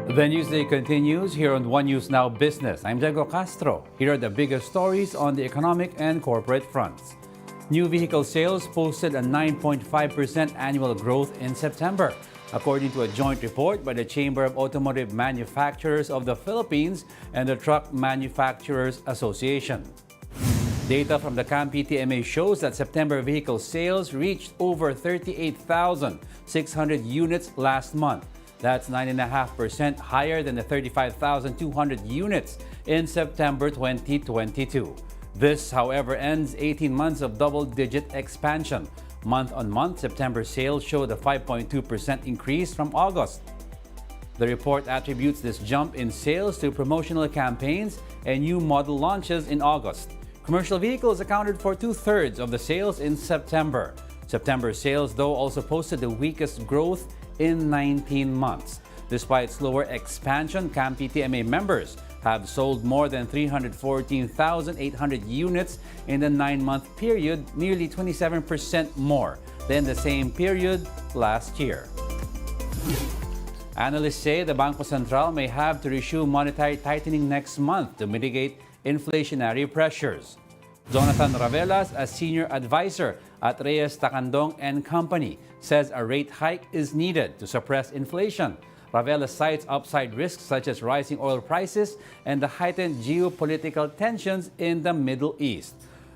The Newsday continues here on One News Now Business. I'm Diego Castro. Here are the biggest stories on the economic and corporate fronts. New vehicle sales posted a 9.5% annual growth in September, according to a joint report by the Chamber of Automotive Manufacturers of the Philippines and the Truck Manufacturers Association. Data from the CAM-PTMA shows that September vehicle sales reached over 38,600 units last month. That's 9.5% higher than the 35,200 units in September 2022. This, however, ends 18 months of double-digit expansion. Month-on-month, September sales showed a 5.2% increase from August. The report attributes this jump in sales to promotional campaigns and new model launches in August. Commercial vehicles accounted for two-thirds of the sales in September. September sales, though, also posted the weakest growth in 19 months. Despite slower expansion, CAM-PTMA members have sold more than 314,800 units in the 9-month period, nearly 27% more than the same period last year. Analysts say the Bangko Sentral may have to resume monetary tightening next month to mitigate inflationary pressures. Jonathan Ravelas, a senior advisor at Reyes Tacandong and Company, says a rate hike is needed to suppress inflation. Ravelas cites upside risks such as rising oil prices and the heightened geopolitical tensions in the Middle East.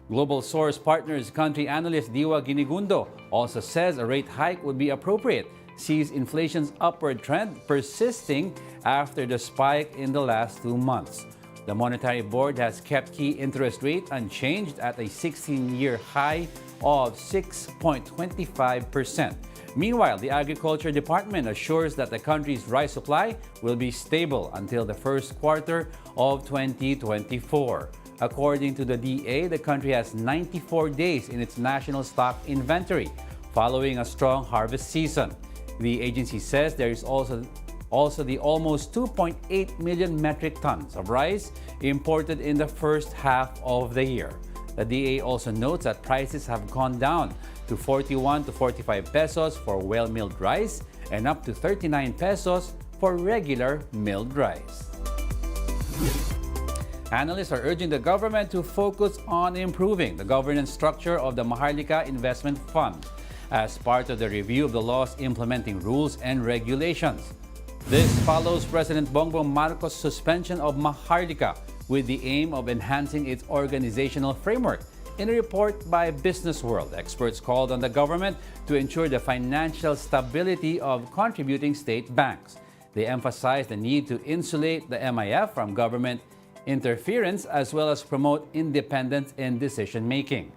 Global Source Partners country analyst Diwa Ginigundo also says a rate hike would be appropriate, sees inflation's upward trend persisting after the spike in the last 2 months. The Monetary Board has kept key interest rate unchanged at a 16-year high of 6.25%. Meanwhile, the Agriculture Department assures that the country's rice supply will be stable until the first quarter of 2024. According to the DA, the country has 94 days in its national stock inventory following a strong harvest season. The agency says there is also the almost 2.8 million metric tons of rice imported in the first half of the year. The DA also notes that prices have gone down to 41 to 45 pesos for well-milled rice and up to 39 pesos for regular milled rice. Analysts are urging the government to focus on improving the governance structure of the Maharlika Investment Fund as part of the review of the laws implementing rules and regulations. This follows President Bongbong Marcos' suspension of Maharlika with the aim of enhancing its organizational framework. In a report by Business World, experts called on the government to ensure the financial stability of contributing state banks. They emphasized the need to insulate the MIF from government interference as well as promote independence in decision-making.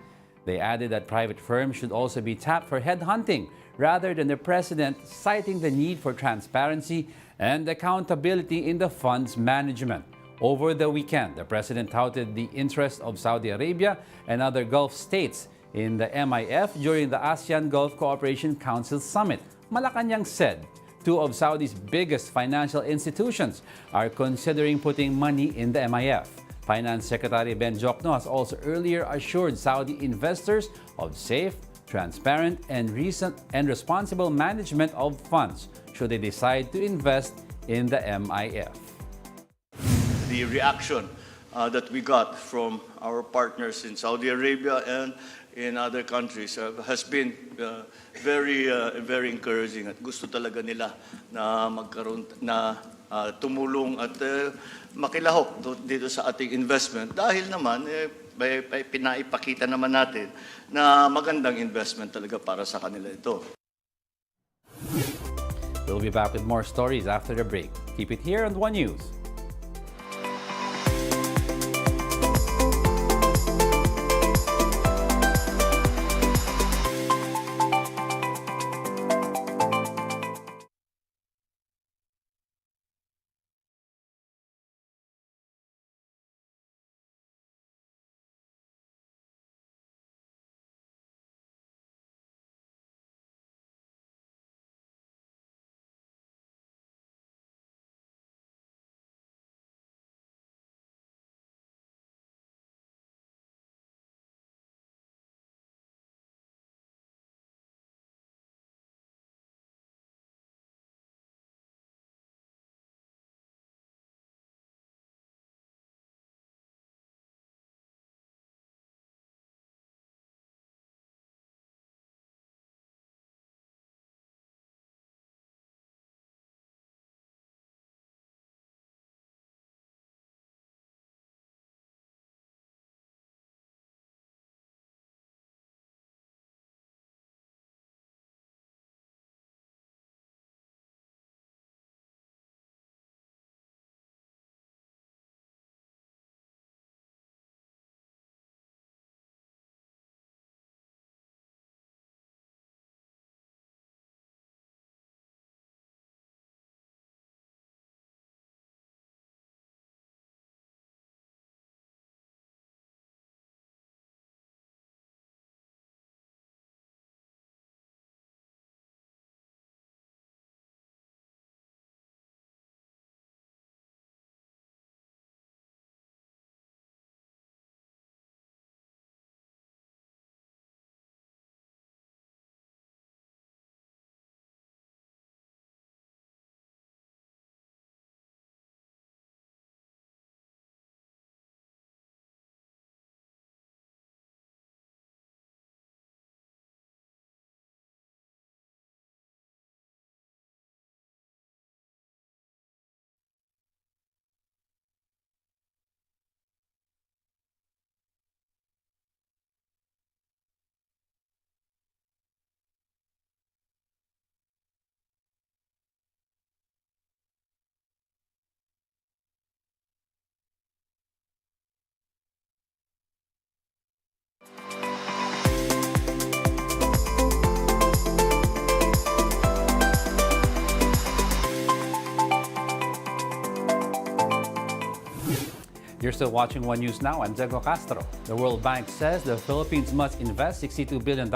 They added that private firms should also be tapped for headhunting rather than the president, citing the need for transparency and accountability in the fund's management. Over the weekend, the president touted the interest of Saudi Arabia and other Gulf states in the MIF during the ASEAN Gulf Cooperation Council Summit. Malacanang said 2 of Saudi's biggest financial institutions are considering putting money in the MIF. Finance Secretary Ben Jokno has also earlier assured Saudi investors of safe, transparent, and responsible management of funds should they decide to invest in the MIF. The reaction that we got from our partners in Saudi Arabia and in other countries has been very encouraging at gusto talaga nila na magkaroon na tumulong at makilahok dito sa ating investment dahil naman pinaipakita naman natin na magandang investment talaga para sa kanila ito. We'll be back with more stories after the break. Keep it here on One News. You're still watching One News Now. I'm Diego Castro. The World Bank says the Philippines must invest $62 billion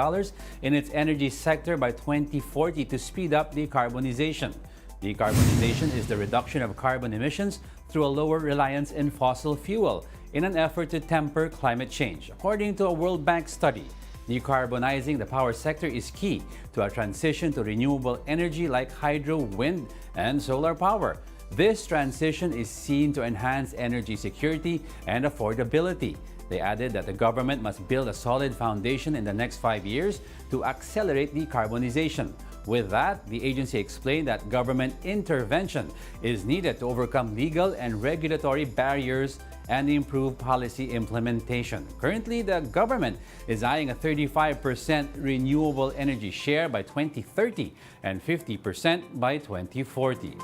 in its energy sector by 2040 to speed up decarbonization. Decarbonization is the reduction of carbon emissions through a lower reliance in fossil fuel in an effort to temper climate change. According to a World Bank study, decarbonizing the power sector is key to a transition to renewable energy like hydro, wind, and solar power. This transition is seen to enhance energy security and affordability. They added that the government must build a solid foundation in the next 5 years to accelerate decarbonization. With that, the agency explained that government intervention is needed to overcome legal and regulatory barriers and improve policy implementation. Currently, the government is eyeing a 35% renewable energy share by 2030 and 50% by 2040.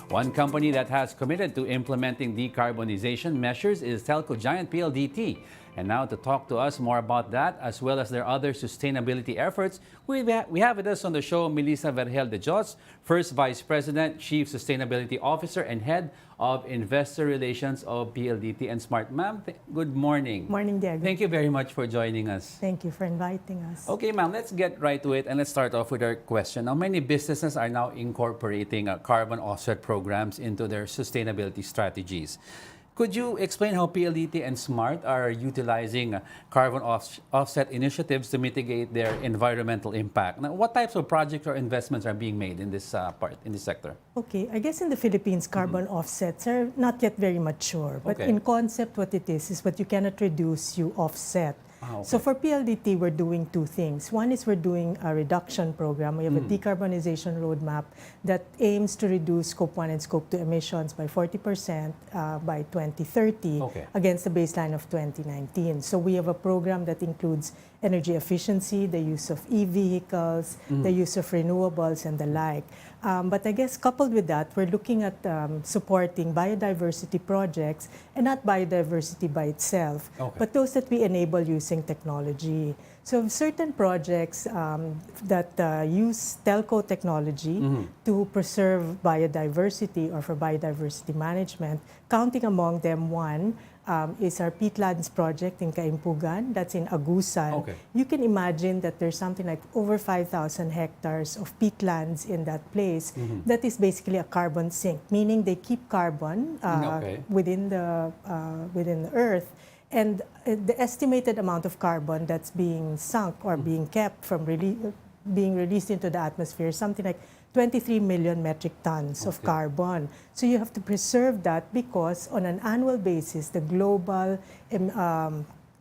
One company that has committed to implementing decarbonization measures is telco giant PLDT. And now to talk to us more about that, as well as their other sustainability efforts, we have with us on the show Melissa Vergel de Dios, First Vice President, Chief Sustainability Officer, and Head of Investor Relations of PLDT and Smart. Ma'am, good morning. Morning, Diego. Thank you very much for joining us. Thank you for inviting us. Okay, ma'am, let's get right to it and let's start off with our question. Now, many businesses are now incorporating carbon offset programs into their sustainability strategies. Could you explain how PLDT and Smart are utilizing carbon offset initiatives to mitigate their environmental impact? Now, what types of projects or investments are being made in this sector? Okay, I guess in the Philippines, carbon offsets are not yet very mature. But in concept, what it is what you cannot reduce, you offset. Okay. So for PLDT, we're doing two things. One is we're doing a reduction program. We have a decarbonization roadmap that aims to reduce Scope 1 and Scope 2 emissions by 40% by 2030 against the baseline of 2019. So we have a program that includes energy efficiency, the use of e-vehicles, the use of renewables, and the like. But I guess coupled with that, we're looking at supporting biodiversity projects, and not biodiversity by itself, but those that we enable using technology. So certain projects that use telco technology to preserve biodiversity or for biodiversity management, counting among them one, is our peatlands project in Kaimpugan, that's in Agusan. You can imagine that there's something like over 5,000 hectares of peatlands in that place that is basically a carbon sink, meaning they keep carbon within the earth, and the estimated amount of carbon that's being sunk or being kept from being released into the atmosphere is something like 23 million metric tons of carbon. So you have to preserve that because on an annual basis, the global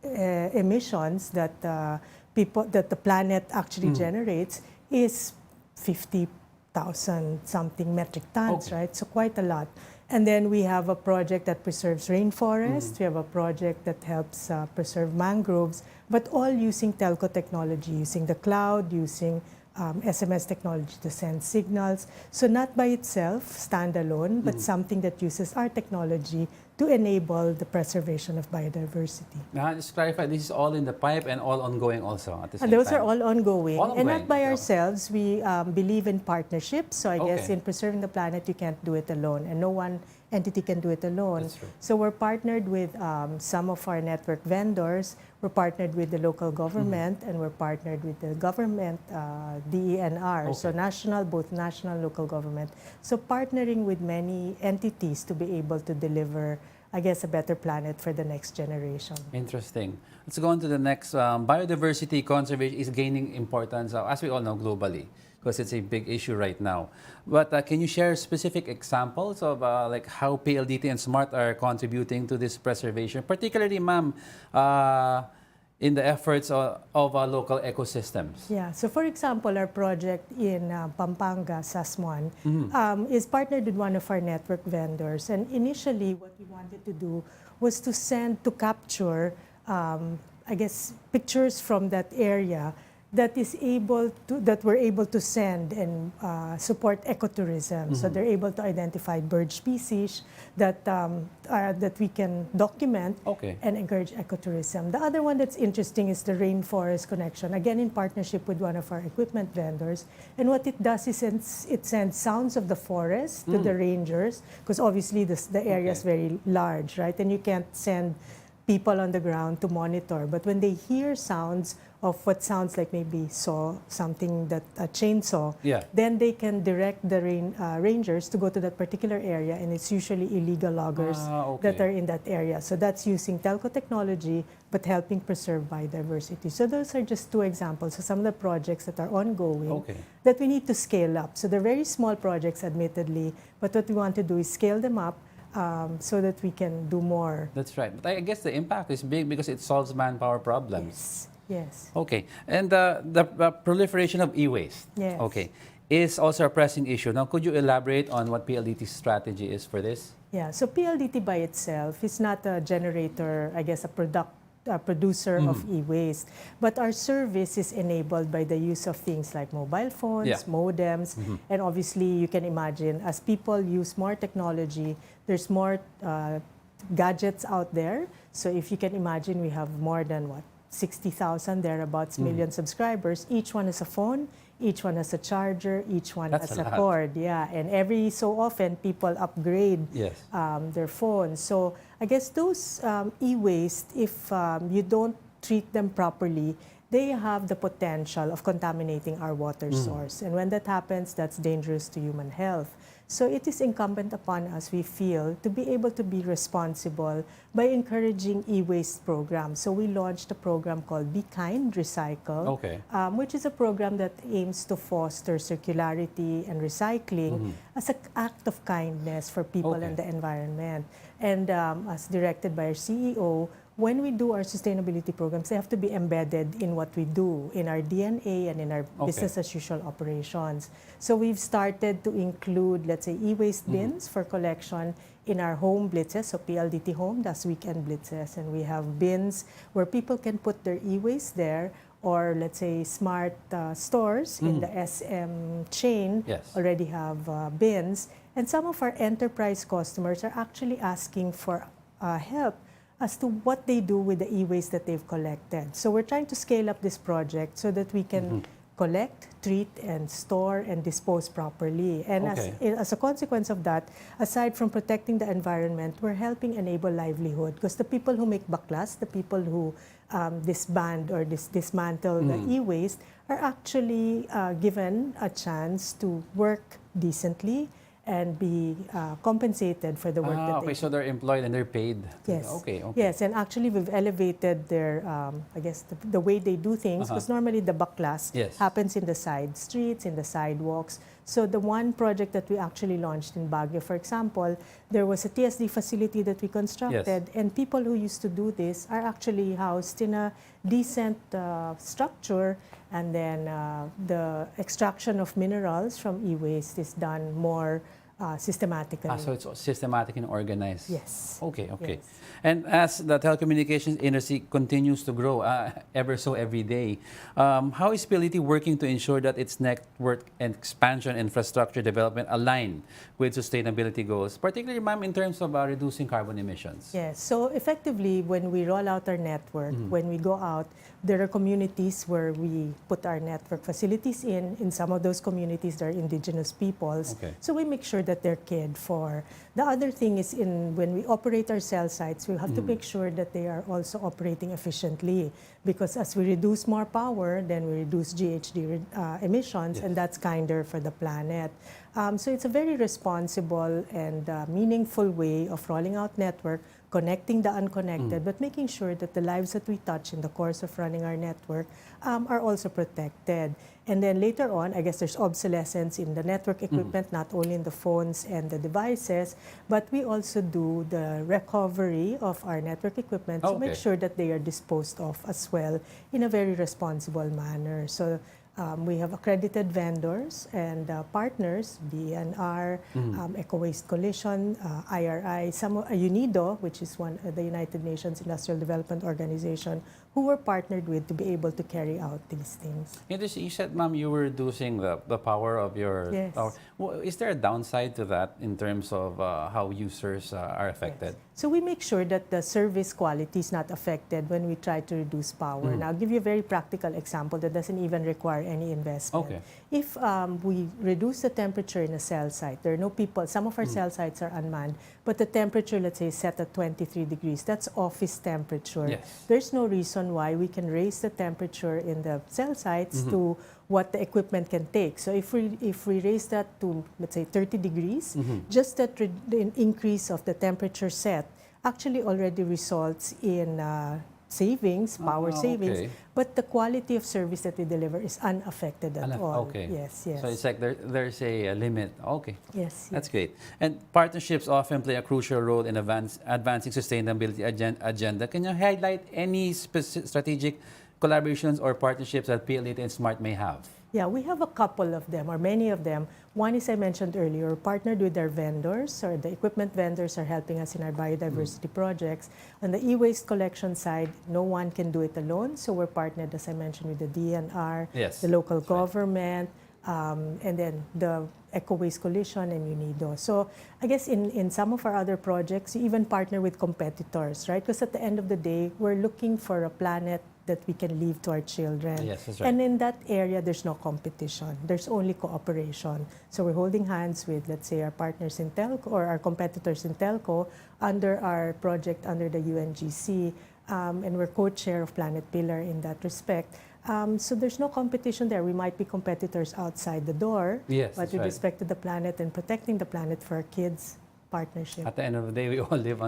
emissions that the planet actually generates is 50,000 something metric tons, right? So quite a lot. And then we have a project that preserves rainforests. We have a project that helps preserve mangroves, but all using telco technology, using the cloud, using SMS technology to send signals. So not by itself, standalone, but something that uses our technology to enable the preservation of biodiversity. Now, just clarify, this is all in the pipe and all ongoing also at the same time? Those are all ongoing. And not by ourselves. We believe in partnerships. So I guess in preserving the planet, you can't do it alone. And no one entity can do it alone. So we're partnered with some of our network vendors. We're partnered with the local government, and we're partnered with the government, DENR, so both national and local government. So partnering with many entities to be able to deliver, I guess, a better planet for the next generation. Interesting. Let's go on to the next. Biodiversity conservation is gaining importance, as we all know, globally, because it's a big issue right now. But can you share specific examples of like how PLDT and Smart are contributing to this preservation, particularly, ma'am, in the efforts of local ecosystems? Yeah, so for example, our project in Pampanga, Sasmuan, is partnered with one of our network vendors. And initially, what we wanted to do was to capture, I guess, pictures from that area that is able to, that we're able to send and support ecotourism. So they're able to identify bird species that that we can document Okay. and encourage ecotourism. The other one that's interesting is the rainforest connection, again in partnership with one of our equipment vendors. And what it does is it sends sounds of the forest to the rangers, because obviously the area is very large, right? And you can't send people on the ground to monitor. But when they hear sounds of what sounds like maybe something that a chainsaw, Yeah. then they can direct the rangers to go to that particular area, and it's usually illegal loggers that are in that area. So that's using telco technology, but helping preserve biodiversity. So those are just two examples of some of the projects that are ongoing that we need to scale up. So they're very small projects, admittedly, but what we want to do is scale them up so that we can do more. That's right. But I guess the impact is big because it solves manpower problems. Yes. Yes. Okay. And the proliferation of e-waste, Yes. okay, is also a pressing issue. Now, could you elaborate on what PLDT's strategy is for this? Yeah, so PLDT by itself is not a generator, I guess, a producer of e-waste, but our service is enabled by the use of things like mobile phones, modems, and obviously you can imagine as people use more technology, there's more gadgets out there. So if you can imagine, we have more than 60,000 thereabouts million subscribers. Each one has a phone, each one has a charger, each one has a cord. Yeah, and every so often people upgrade their phones. So I guess those e-waste, if you don't treat them properly, they have the potential of contaminating our water source. And when that happens, that's dangerous to human health. So it is incumbent upon us, we feel, to be able to be responsible by encouraging e-waste programs. So we launched a program called Be Kind, Recycle, which is a program that aims to foster circularity and recycling as an act of kindness for people and the environment. And as directed by our CEO, when we do our sustainability programs, they have to be embedded in what we do, in our DNA and in our business as usual operations. So we've started to include, let's say, e-waste bins for collection in our home blitzes, so PLDT Home, that's weekend blitzes. And we have bins where people can put their e-waste there, or let's say smart stores in the SM chain already have bins. And some of our enterprise customers are actually asking for help as to what they do with the e-waste that they've collected. So we're trying to scale up this project so that we can collect, treat, and store and dispose properly. And as a consequence of that, aside from protecting the environment, we're helping enable livelihood, because the people who make baklas, the people who disband or dismantle the e-waste, are actually given a chance to work decently and be compensated for the work that they do. So they're employed and they're paid. Yes. Yes, and actually we've elevated their, I guess, the way they do things, because normally the baklas happens in the side streets, in the sidewalks. So the one project that we actually launched in Baguio, for example, there was a TSD facility that we constructed, and people who used to do this are actually housed in a decent structure, and then the extraction of minerals from e-waste is done more systematically. So it's systematic and organized. Yes. Okay. Yes. And as the telecommunications industry continues to grow ever so every day, how is PLDT working to ensure that its network and expansion infrastructure development align with sustainability goals, particularly, ma'am, in terms of reducing carbon emissions? Yes. So effectively, when we roll out our network, when we go out, there are communities where we put our network facilities in. In some of those communities, there are indigenous peoples. So we make sure that they're cared for. The other thing is, when we operate our cell sites, we have to make sure that they are also operating efficiently, because as we reduce more power, then we reduce GHG emissions, and that's kinder for the planet. So it's a very responsible and meaningful way of rolling out network, connecting the unconnected, but making sure that the lives that we touch in the course of running our network are also protected. And then later on, I guess there's obsolescence in the network equipment, not only in the phones and the devices, but we also do the recovery of our network equipment to make sure that they are disposed of as well in a very responsible manner. So We have accredited vendors and partners, DNR, Eco Waste Coalition, IRI, UNIDO, which is the United Nations Industrial Development Organization, who were partnered with to be able to carry out these things. You said, ma'am, you were reducing the power of your Yes. tower. Well, is there a downside to that in terms of how users are affected? Yes. So we make sure that the service quality is not affected when we try to reduce power. Now, I'll give you a very practical example that doesn't even require any investment. Okay. If we reduce the temperature in a cell site, there are no people, some of our cell sites are unmanned, but the temperature, let's say, is set at 23 degrees. That's office temperature. Yes. There's no reason why we can raise the temperature in the cell sites to what the equipment can take. So if we raise that to, let's say, 30 degrees, just that the increase of the temperature set actually already results in savings, power savings, okay. but the quality of service that we deliver is unaffected at all. Okay. Yes, yes. So it's like there's a limit. Okay. Yes, That's great. And partnerships often play a crucial role in advancing sustainability agenda. Can you highlight any strategic collaborations or partnerships that PLDT and SMART may have? Yeah, we have a couple of them, or many of them. One is, I mentioned earlier, partnered with our vendors, or the equipment vendors are helping us in our biodiversity projects. On the e-waste collection side, no one can do it alone, so we're partnered, as I mentioned, with the DNR, Yes, the local that's right. government, and then the Eco Waste Coalition and UNIDO. So I guess in some of our other projects, you even partner with competitors, right? Because at the end of the day, we're looking for a planet that we can leave to our children. Yes, that's right. And in that area, there's no competition. There's only cooperation. So we're holding hands with, let's say, our partners in telco or our competitors in telco under our project under the UNGC, and we're co-chair of Planet Pillar in that respect. So there's no competition there. We might be competitors outside the door, Yes, but that's with right. respect to the planet and protecting the planet for our kids, partnership. At the end of the day, we all live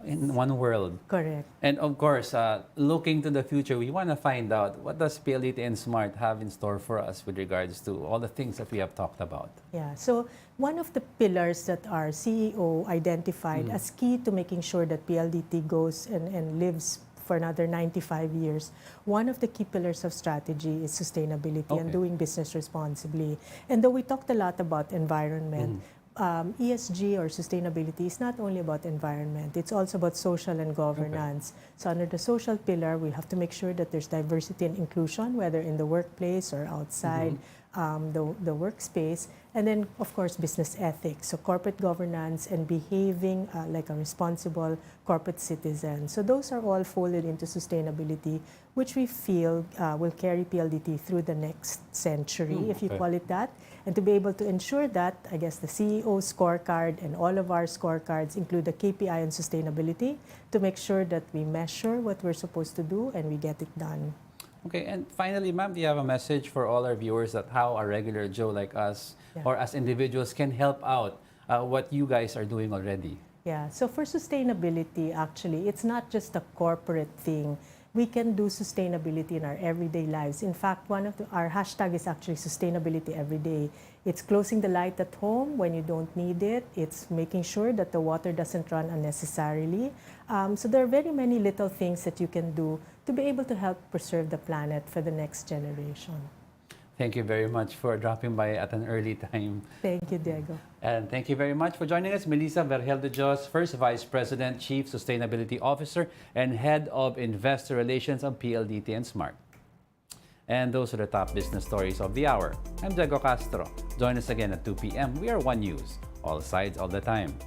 in one world. Correct. And of course, looking to the future, we want to find out what does PLDT and SMART have in store for us with regards to all the things that we have talked about. Yeah, so one of the pillars that our CEO identified as key to making sure that PLDT goes and lives for another 95 years, one of the key pillars of strategy is sustainability and doing business responsibly. And though we talked a lot about environment, ESG or sustainability is not only about environment, it's also about social and governance. So under the social pillar, we have to make sure that there's diversity and inclusion, whether in the workplace or outside the workspace. And then, of course, business ethics, so corporate governance and behaving like a responsible corporate citizen. So those are all folded into sustainability, which we feel will carry PLDT through the next century, if you call it that. And to be able to ensure that, I guess the CEO scorecard and all of our scorecards include a KPI on sustainability to make sure that we measure what we're supposed to do and we get it done. Okay, and finally, ma'am, do you have a message for all our viewers that how a regular Joe like us or as individuals can help out what you guys are doing already? Yeah, so for sustainability, actually, it's not just a corporate thing. We can do sustainability in our everyday lives. In fact, our hashtag is actually sustainability every day. It's closing the light at home when you don't need it. It's making sure that the water doesn't run unnecessarily. So there are very many little things that you can do to be able to help preserve the planet for the next generation. Thank you very much for dropping by at an early time. Thank you, Diego. And thank you very much for joining us, Melissa Vergel de Dios, First Vice President, Chief Sustainability Officer, and Head of Investor Relations of PLDT and SMART. And those are the top business stories of the hour. I'm Diego Castro. Join us again at 2 p.m. We are One News, all sides all the time.